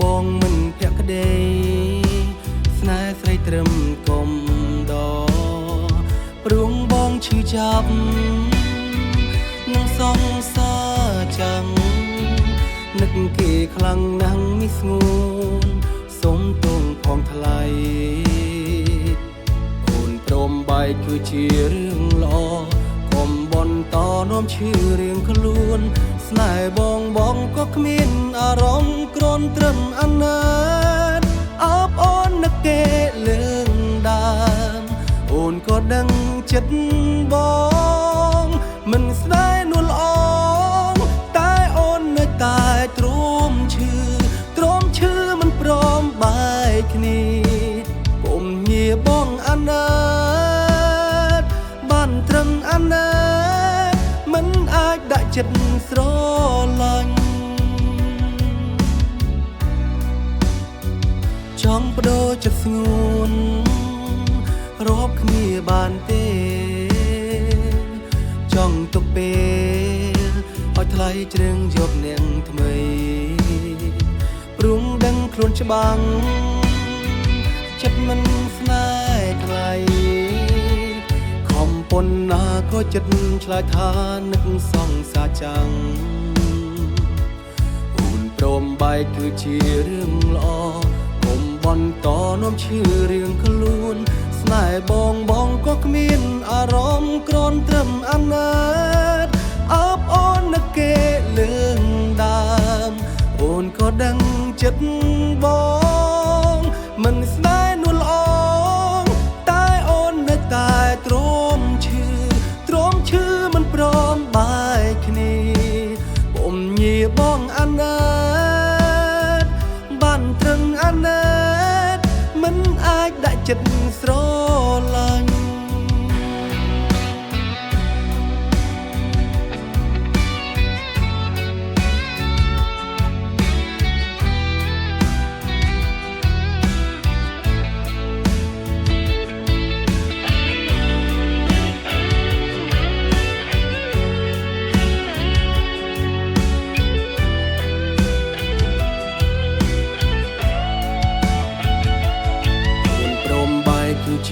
បងមិនភក្តីស្នេហ៍ស្រីត្រឹមកុំដព្រោះបងឈឺចាប់នឹងសងសាចាំងនឹកគេខ្លាំងណាស់មិនស្ងួនសុំទងផងថ្លៃអូនព្រមបែកគឺជារឿងល្អកុំបន្តនាំឈឺរៀងខ្លួនស្នេហ៍បងក៏គ្មានអារម្មណ៍គ្រាន់ត្រឹមអាណិតអបអូននឹកគេលើងដើមអូនក៏ដឹងចិត្តបងមិនស្នេហ៍នួលអងតែអូននៅតែទ្រាំឈឺមិនព្រមបែកគ្នាពុំញាបងអាណិតបានត្រឹមអាណិតមិនអាចដាក់ចិត្តស្រឡាញ់ចង់បដូរចិត្តស្ងួនរាប់គ្នាបានទេចង់ទុកពេលឲ្យថ្លៃជ្រឿងយកនាងថ្មីព្រមដឹងខ្លួនច្បាំងចិត្តមិនស្នេហ៍ថ្លៃខំប៉ុណ្ណាក៏ចិត្តឆ្លើយថានឹកសងសាចាំងអូនព្រមបែកគឺជារឿងល្អកុំបន្តនាំឈឺរៀងខ្លួនស្នេហ៍បងក៏គ្មានអារម្មណ៍គ្រាន់ត្រឹមអាណិតអបអូននឹកគេលើងដើមអូនក៏ដឹងចិត្តបងមិនស្នេហ៍នួលអងតែអូននៅតែទ្រាំឈឺមិនព្រមបែកគ្នាពុំញាបងអាណិតបានត្រឹងអាណិតមិនអាចដាក់ចិត្តស្រឡាញ់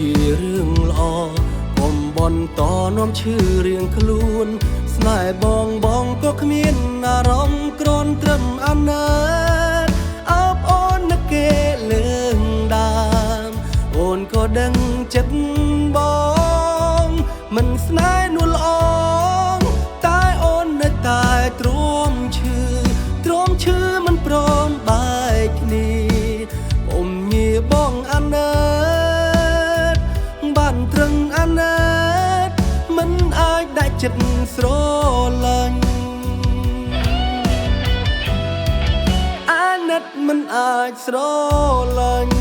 ជារឿងល្អកុំបន្តនាំឈឺរៀងខ្លួនស្នេហ៍បងក៏គ្មានអារម្មណ៍គ្រាន់ត្រឹមអាណិតអបអូននឹកគេលើងដើមអូនក៏ដឹងចិត្តបងមិនស្នេហ៍នួលអងតែអូននៅតែទ្រាំឈឺមិនព្រមបែកគ្នាពុំញាបងអាណិតបានត្រឹងអាណិតមិនអាចដាក់ចិត្តស្រឡាញ់អាណិតមិនអាចស្រឡាញ់